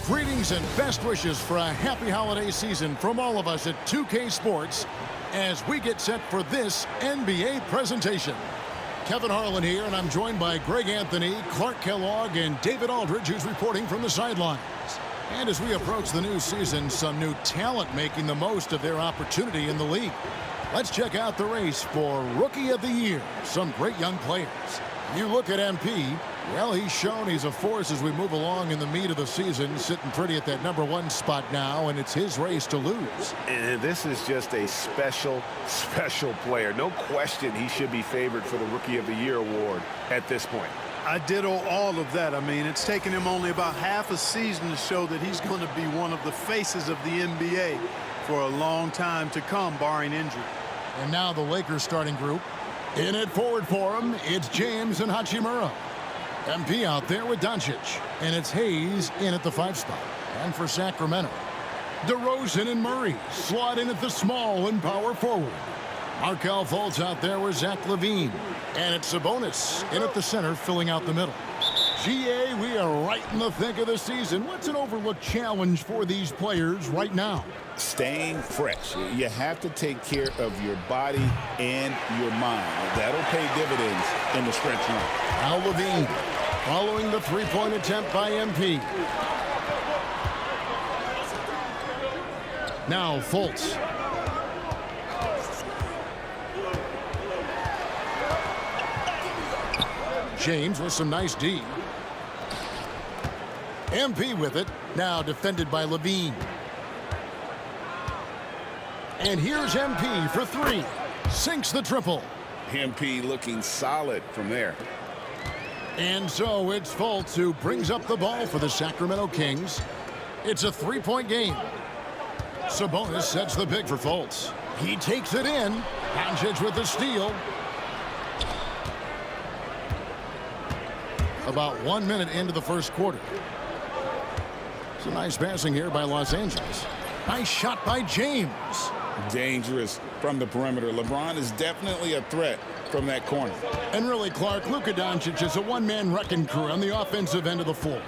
Greetings and best wishes for a happy holiday season from all of us at 2K Sports as we get set for this NBA presentation. Kevin Harlan here, and I'm joined by Greg Anthony, Clark Kellogg, and David Aldridge, who's reporting from the sidelines. And as we approach the new season, some new talent making the most of their opportunity in the league. Let's check out the race for Rookie of the Year. Some great young players. You look at MP, well, he's shown he's a force as we move along in the meat of the season, sitting pretty at that #1 spot now, and it's his race to lose. And this is just a special player. No question he should be favored for the Rookie of the Year award at this point. I ditto all of that. I mean, it's taken him only about half a season to show that he's going to be one of the faces of the NBA for a long time to come, barring injury. And now the Lakers starting group. In at forward for him, it's James and Hachimura. MP out there with Doncic. And it's Hayes in at the 5 spot. And for Sacramento, DeRozan and Murray slot in at the small and power forward. Markelle Fultz out there with Zach LaVine. And it's Sabonis in at the center, filling out the middle. GA, we are right in the thick of the season. What's an overlooked challenge for these players right now? Staying fresh. You have to take care of your body and your mind. That'll pay dividends in the stretch run. Al LaVine following the three-point attempt by MP. Now Fultz. James with some nice D. MP with it. Now defended by LaVine. And here's MP for 3. Sinks the triple. MP looking solid from there. And so it's Fultz who brings up the ball for the Sacramento Kings. It's a 3-point game. Sabonis sets the pick for Fultz. He takes it in. Doncic with the steal. About 1 minute into the first quarter. Some nice passing here by Los Angeles. Nice shot by James. Dangerous from the perimeter. LeBron is definitely a threat from that corner. And really, Clark, Luka Doncic is a one-man wrecking crew on the offensive end of the floor.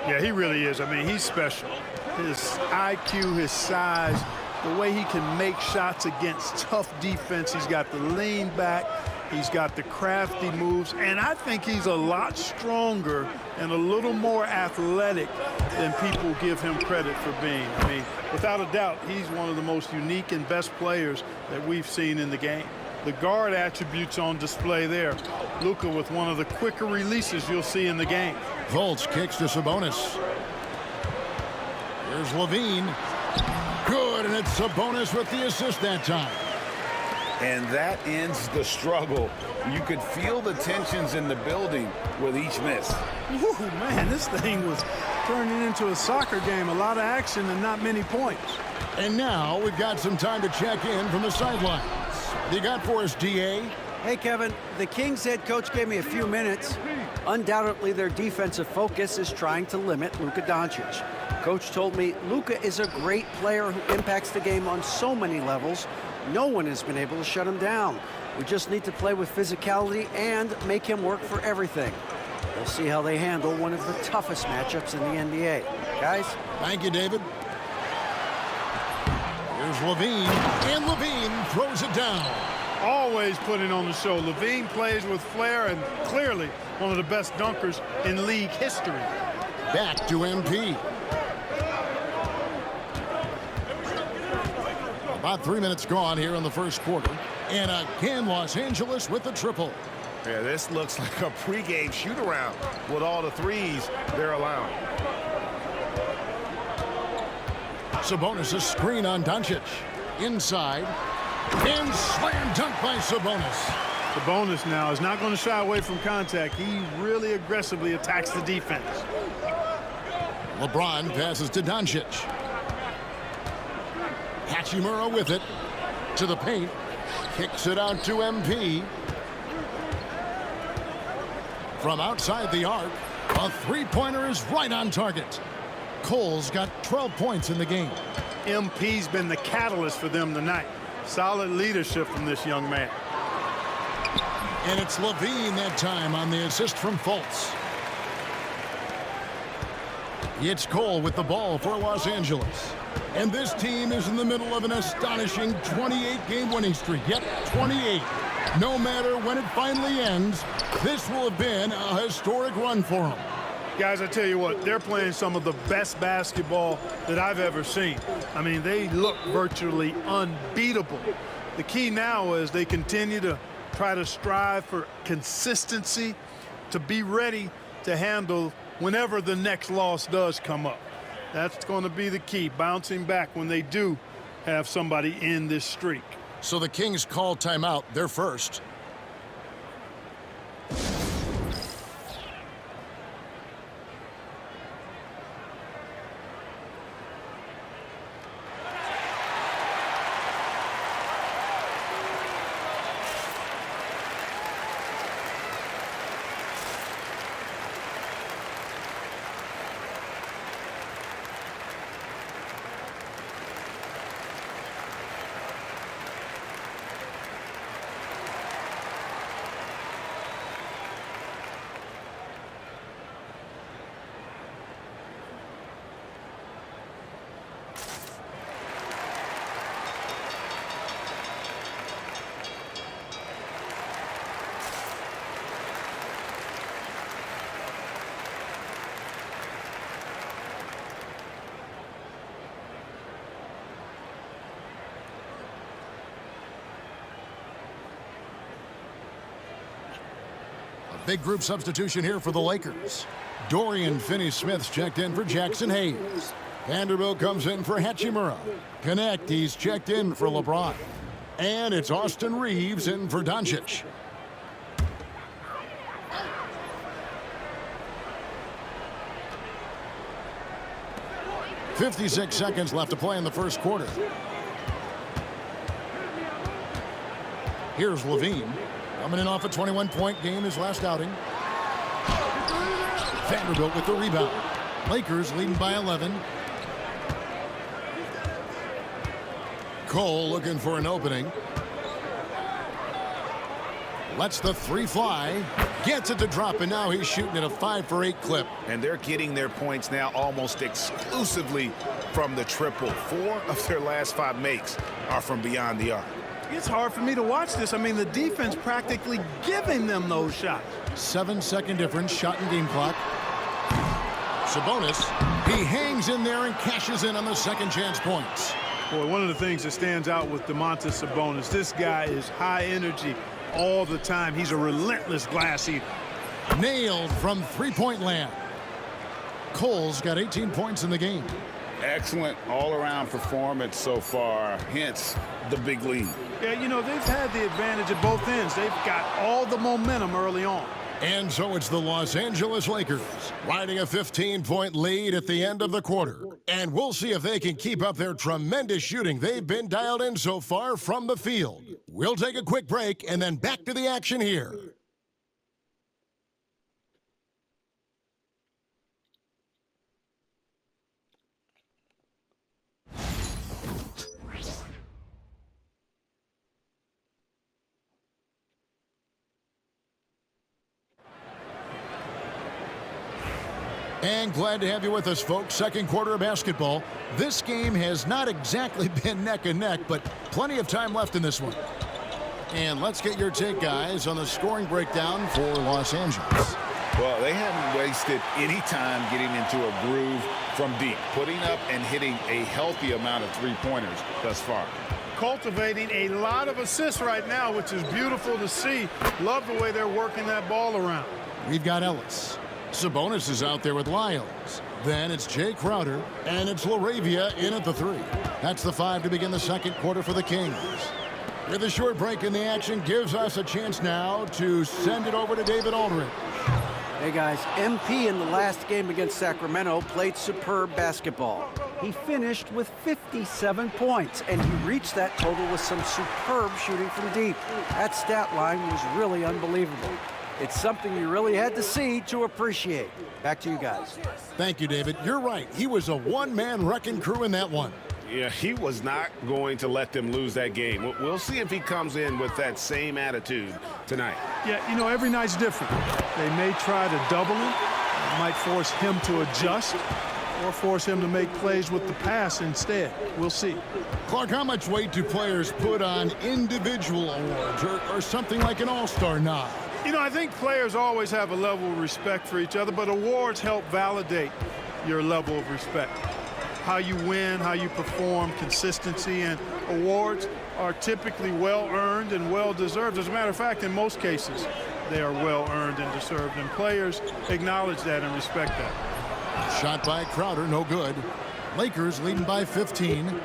Yeah, he really is. I mean, he's special. His IQ, his size, the way he can make shots against tough defense. He's got the lean back. He's got the crafty moves, and I think he's a lot stronger and a little more athletic than people give him credit for being. I mean, without a doubt, he's one of the most unique and best players that we've seen in the game. The guard attributes on display there. Luka with one of the quicker releases you'll see in the game. Fultz kicks to Sabonis. Here's LaVine. Good, and it's Sabonis with the assist that time. And that ends the struggle. You could feel the tensions in the building with each miss. Ooh, man, this thing was turning into a soccer game. A lot of action and not many points. And now we've got some time to check in from the sidelines. You got for us, DA? Hey, Kevin, the Kings head coach gave me a few minutes. Undoubtedly, their defensive focus is trying to limit Luka Doncic. Coach told me Luka is a great player who impacts the game on so many levels. No one has been able to shut him down. We just need to play with physicality and make him work for everything. We'll see how they handle one of the toughest matchups in the NBA. Guys? Thank you, David. Here's LaVine, and LaVine throws it down. Always putting on the show. LaVine plays with flair and clearly one of the best dunkers in league history. Back to MP. About 3 minutes gone here in the first quarter. And again, Los Angeles with the triple. Yeah, this looks like a pregame shoot-around with all the threes they're allowing. Sabonis' screen on Doncic. Inside. And slam dunk by Sabonis. Sabonis now is not going to shy away from contact. He really aggressively attacks the defense. LeBron passes to Doncic. Hachimura with it. To the paint. Kicks it out to MP. From outside the arc, a three-pointer is right on target. Cole's got 12 points in the game. MP's been the catalyst for them tonight. Solid leadership from this young man. And it's Levine that time on the assist from Fultz. It's Cole with the ball for Los Angeles. And this team is in the middle of an astonishing 28-game winning streak. Yep, 28. No matter when it finally ends, this will have been a historic run for them. Guys, I tell you what, they're playing some of the best basketball that I've ever seen. I mean, they look virtually unbeatable. The key now is they continue to try to strive for consistency, to be ready to handle whenever the next loss does come up. That's going to be the key, bouncing back when they do have somebody in this streak. So the Kings call timeout, their first. Big group substitution here for the Lakers. Dorian Finney-Smith's checked in for Jackson Hayes. Vanderbilt comes in for Hachimura. Connect, he's checked in for LeBron. And it's Austin Reeves in for Doncic. "56 seconds left to play in the first quarter. Here's Levine. Coming in off a 21-point game his last outing. Vanderbilt with the rebound. Lakers leading by 11. Cole looking for an opening. Lets the three fly. Gets it to drop, and now he's shooting at a 5-for-8 clip. And they're getting their points now almost exclusively from the triple. 4 of their last 5 makes are from beyond the arc. It's hard for me to watch this. I mean, the defense practically giving them those shots. 7-second difference, shot and game clock. Sabonis, he hangs in there and cashes in on the second chance points. Boy, one of the things that stands out with Domantas Sabonis, this guy is high energy all the time. He's a relentless glass eater. Nailed from three-point land. Cole's got 18 points in the game. Excellent all-around performance so far, hence the big lead. Yeah, you know, they've had the advantage at both ends. They've got all the momentum early on. And so it's the Los Angeles Lakers riding a 15-point lead at the end of the quarter. And we'll see if they can keep up their tremendous shooting they've been dialed in so far from the field. We'll take a quick break and then back to the action here. And glad to have you with us, folks. Second quarter of basketball. This game has not exactly been neck and neck, but plenty of time left in this one. And let's get your take, guys, on the scoring breakdown for Los Angeles. Well, they haven't wasted any time getting into a groove from deep, putting up and hitting a healthy amount of three-pointers thus far. Cultivating a lot of assists right now, which is beautiful to see. Love the way they're working that ball around. We've got Ellis. Sabonis is out there with Lyles. Then it's Jay Crowder, and it's LaRavia in at the 3. That's the 5 to begin the second quarter for the Kings. With a short break in the action, gives us a chance now to send it over to David Aldridge. Hey guys, MP in the last game against Sacramento played superb basketball. He finished with 57 points, and he reached that total with some superb shooting from deep. That stat line was really unbelievable. It's something you really had to see to appreciate. Back to you guys. Thank you, David. You're right. He was a one-man wrecking crew in that one. Yeah, he was not going to let them lose that game. We'll see if he comes in with that same attitude tonight. Yeah, you know, every night's different. They may try to double him. It might force him to adjust or force him to make plays with the pass instead. We'll see. Clark, how much weight do players put on individual awards or something like an all-star nod? You know, I think players always have a level of respect for each other, but awards help validate your level of respect. How you win, how you perform, consistency, and awards are typically well-earned and well-deserved. As a matter of fact, in most cases, they are well-earned and deserved, and players acknowledge that and respect that. Shot by Crowder, no good. Lakers leading by 15.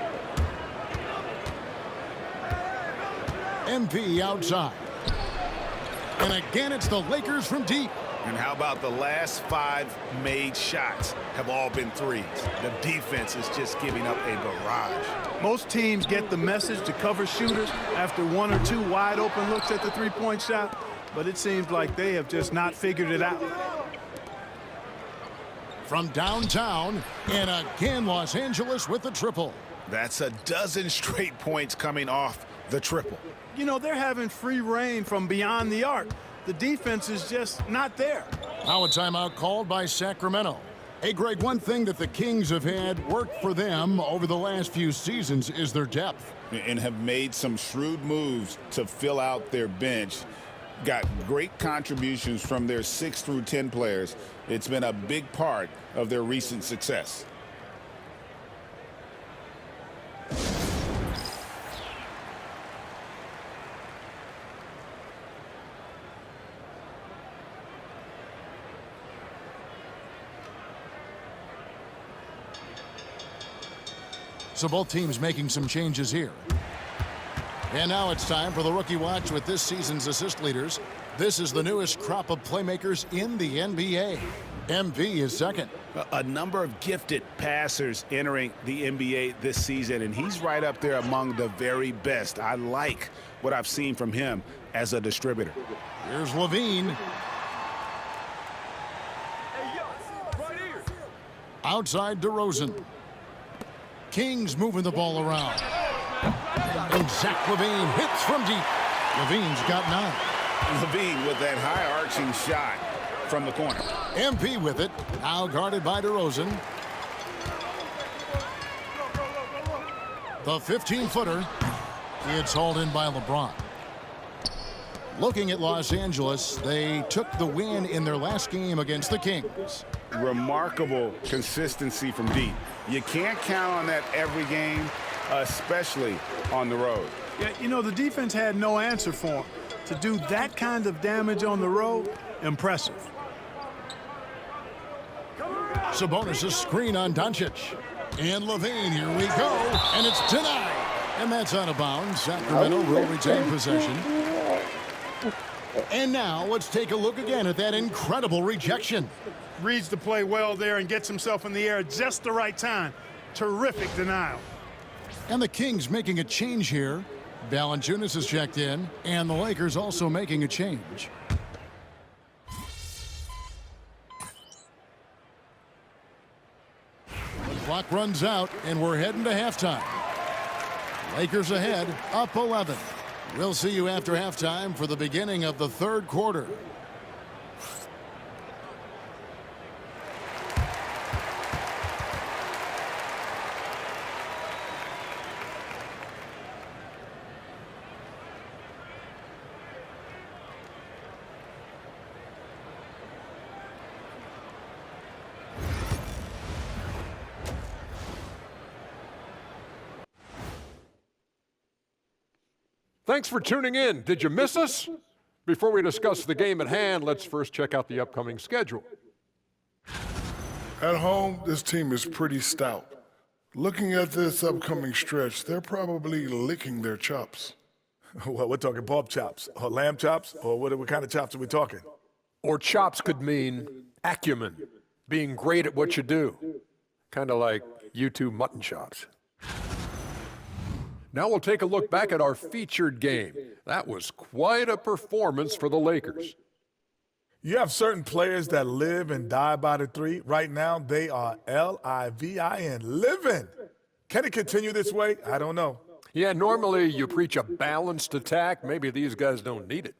MP outside. And again, it's the Lakers from deep. And how about the last 5 made shots have all been threes? The defense is just giving up a barrage. Most teams get the message to cover shooters after 1 or 2 wide open looks at the three-point shot, but it seems like they have just not figured it out. From downtown, and again, Los Angeles with the triple. That's a dozen straight points coming off the triple. You know, they're having free reign from beyond the arc. The defense is just not there. Now a timeout called by Sacramento. Hey, Greg, one thing that the Kings have had work for them over the last few seasons is their depth. And have made some shrewd moves to fill out their bench. Got great contributions from their 6 through 10 players. It's been a big part of their recent success. So both teams making some changes here. And now it's time for the Rookie Watch with this season's assist leaders. This is the newest crop of playmakers in the NBA. MP is second. A number of gifted passers entering the NBA this season, and he's right up there among the very best. I like what I've seen from him as a distributor. Here's Levine. Outside DeRozan. Kings moving the ball around. And Zach LaVine hits from deep. LaVine's got 9. Levine with that high-arching shot from the corner. MP with it. Now guarded by DeRozan. The 15-footer. It's hauled in by LeBron. Looking at Los Angeles, they took the win in their last game against the Kings. Remarkable consistency from deep. You can't count on that every game, especially on the road. Yeah, you know, the defense had no answer for him. To do that kind of damage on the road, impressive. Sabonis' screen on Doncic. And LaVine, here we go. And it's denied. And that's out of bounds. Sacramento will retain possession. And now let's take a look again at that incredible rejection. Reads the play well there and gets himself in the air at just the right time. Terrific denial. And the Kings making a change here. Valanciunas is checked in, and the Lakers also making a change. The clock runs out, and we're heading to halftime. Lakers ahead, up 11. We'll see you after halftime for the beginning of the third quarter. Thanks for tuning in. Did you miss us? Before we discuss the game at hand, let's first check out the upcoming schedule. At home, this team is pretty stout. Looking at this upcoming stretch, they're probably licking their chops. Well, we're talking pork chops or lamb chops, or what kind of chops are we talking? Or chops could mean acumen, being great at what you do. Kind of like you two mutton chops. Now we'll take a look back at our featured game. That was quite a performance for the Lakers. You have certain players that live and die by the three. Right now, they are L-I-V-I-N, living. Can it continue this way? I don't know. Yeah, normally you preach a balanced attack. Maybe these guys don't need it.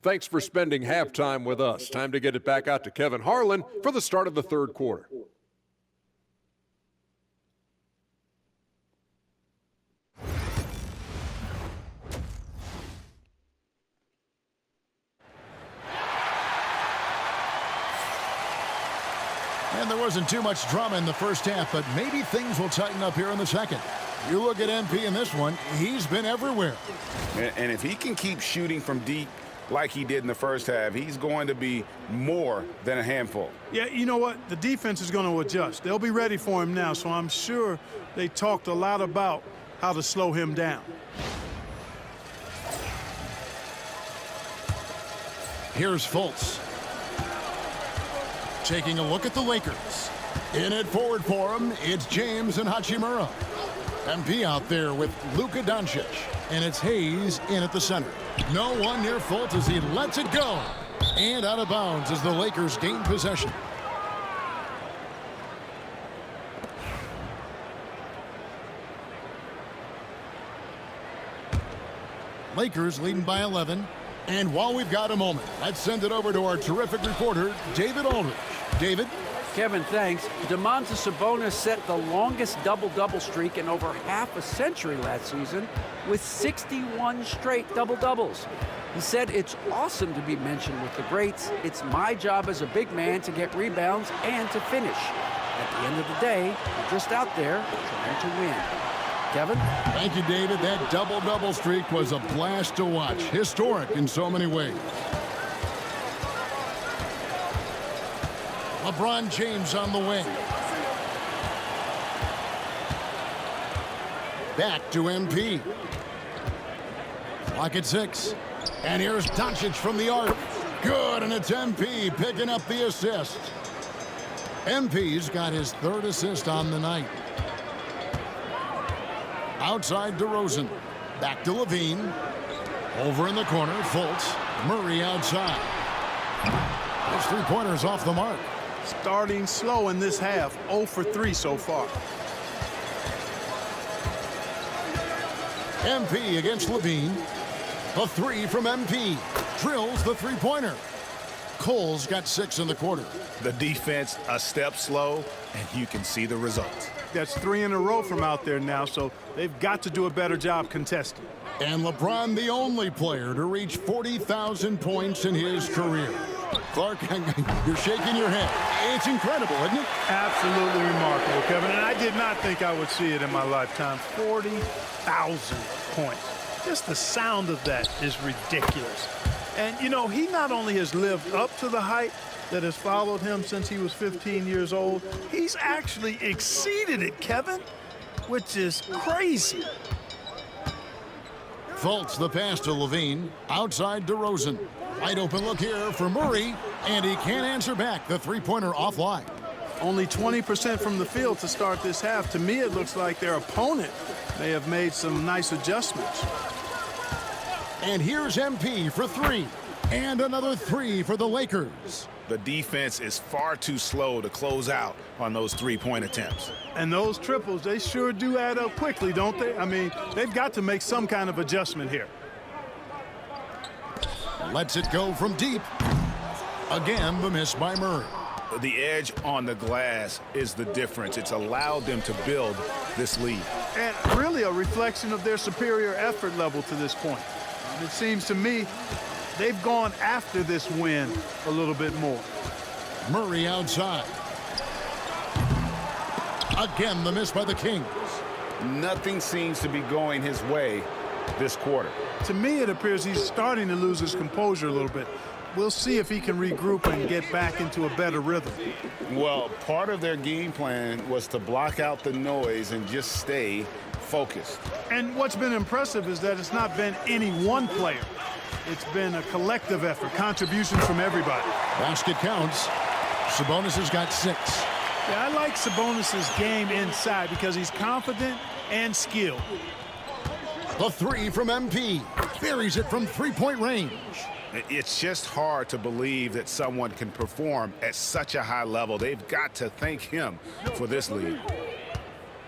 Thanks for spending halftime with us. Time to get it back out to Kevin Harlan for the start of the third quarter. And there wasn't too much drama in the first half, but maybe things will tighten up here in the second. You look at MP in this one, he's been everywhere. And if he can keep shooting from deep like he did in the first half, he's going to be more than a handful. Yeah, you know what? The defense is going to adjust. They'll be ready for him now, so I'm sure they talked a lot about how to slow him down. Here's Fultz. Taking a look at the Lakers. In it forward for him, it's James and Hachimura. MP out there with Luka Doncic. And it's Hayes in at the center. No one near Fultz as he lets it go. And out of bounds as the Lakers gain possession. Lakers leading by 11. And while we've got a moment, let's send it over to our terrific reporter, David Aldridge. David? Kevin, thanks. Domantas Sabonis set the longest double-double streak in over half a century last season with 61 straight double-doubles. He said, "It's awesome to be mentioned with the greats. It's my job as a big man to get rebounds and to finish. At the end of the day, we're just out there trying to win." Kevin? Thank you, David. That double-double streak was a blast to watch. Historic in so many ways. LeBron James on the wing. Back to MP. Clock at 6. And here's Doncic from the arc. Good, and it's MP picking up the assist. MP's got his third assist on the night. Outside DeRozan. Back to Levine. Over in the corner, Fultz. Murray outside. Those three-pointers off the mark. Starting slow in this half, 0 for 3 so far. MP against Levine. A three from MP. Drills the three-pointer. Cole's got 6 in the quarter. The defense a step slow, and you can see the results. That's 3 in a row from out there now, so they've got to do a better job contesting. And LeBron, the only player to reach 40,000 points in his career. Clark, you're shaking your head. It's incredible, isn't it? Absolutely remarkable, Kevin. And I did not think I would see it in my lifetime. 40,000 points. Just the sound of that is ridiculous. And, you know, he not only has lived up to the hype that has followed him since he was 15 years old, he's actually exceeded it, Kevin, which is crazy. Fultz the pass to Levine. Outside DeRozan. Wide open look here for Murray, and he can't answer back. The three-pointer offline. Only 20% from the field to start this half. To me, it looks like their opponent may have made some nice adjustments. And here's MP for 3. And another 3 for the Lakers. The defense is far too slow to close out on those three-point attempts. And those triples, they sure do add up quickly, don't they? I mean, they've got to make some kind of adjustment here. Lets it go from deep. Again, the miss by Murray. The edge on the glass is the difference. It's allowed them to build this lead. And really a reflection of their superior effort level to this point. It seems to me they've gone after this win a little bit more. Murray outside. Again, the miss by the Kings. Nothing seems to be going his way this quarter. To me, it appears he's starting to lose his composure a little bit. We'll see if he can regroup and get back into a better rhythm. Well, part of their game plan was to block out the noise and just stay focused. And what's been impressive is that it's not been any one player. It's been a collective effort, contributions from everybody. Basket counts. Sabonis has got 6. Yeah, I like Sabonis' game inside because he's confident and skilled. The three from MP. Buries it from three-point range. It's just hard to believe that someone can perform at such a high level. They've got to thank him for this lead.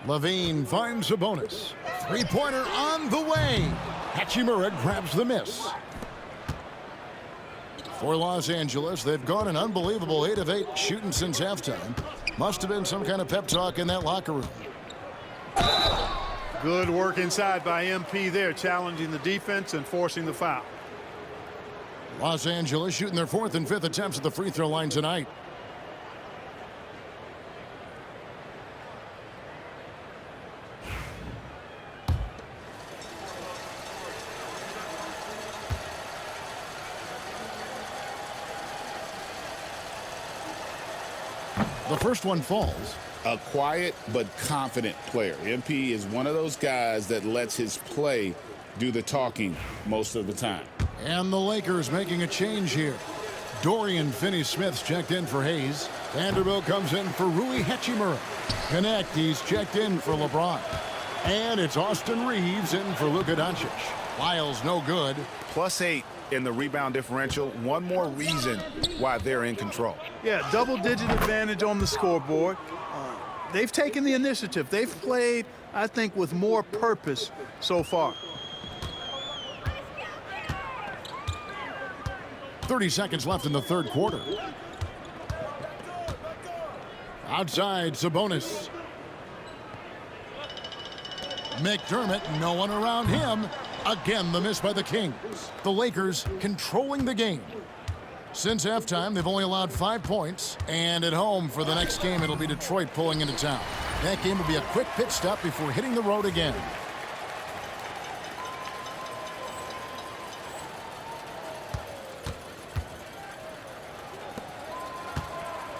Levine finds a bonus. Three-pointer on the way. Hachimura grabs the miss. For Los Angeles, they've gone an unbelievable 8 of 8 shooting since halftime. Must have been some kind of pep talk in that locker room. Good work inside by MP there, challenging the defense and forcing the foul. Los Angeles shooting their 4th and 5th attempts at the free throw line tonight. The first one falls. A quiet but confident player. MP is one of those guys that lets his play do the talking most of the time. And the Lakers making a change here. Dorian Finney-Smith's checked in for Hayes. Vanderbilt comes in for Rui Hachimura. Connect, he's checked in for LeBron. And it's Austin Reeves in for Luka Doncic. Lyles no good. +8 in the rebound differential. One more reason why they're in control. Yeah, double-digit advantage on the scoreboard. They've taken the initiative. They've played, I think, with more purpose so far. 30 seconds left in the third quarter. Outside, Sabonis. McDermott, no one around him. Again, the miss by the Kings. The Lakers controlling the game. Since halftime, they've only allowed 5 points. And at home for the next game, it'll be Detroit pulling into town. That game will be a quick pit stop before hitting the road again.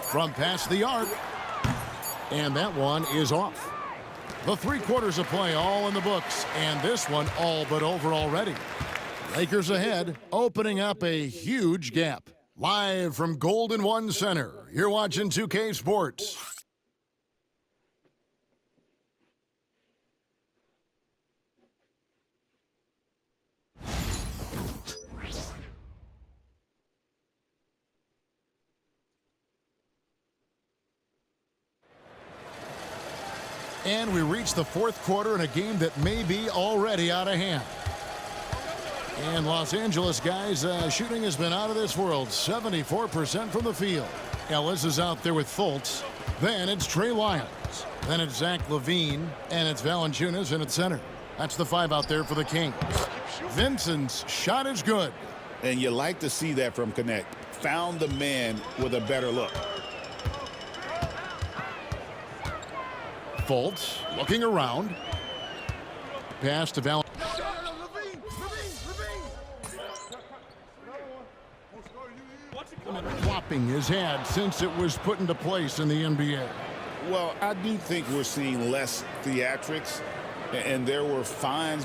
From past the arc. And that one is off. The 3 quarters of play all in the books. And this one all but over already. Lakers ahead, opening up a huge gap. Live from Golden One Center, you're watching 2K Sports. And we reach the fourth quarter in a game that may be already out of hand. And Los Angeles guys, shooting has been out of this world. 74% from the field. Ellis is out there with Fultz. Then it's Trey Lyons. Then it's Zach LaVine. And it's Valanciunas in at center. That's the 5 out there for the Kings. Vincent's shot is good. And you like to see that from Connect. Found the man with a better look. Fultz looking around. Pass to Valanciunas. Flopping his head since it was put into place in the NBA. Well, I do think we're seeing less theatrics, and there were fines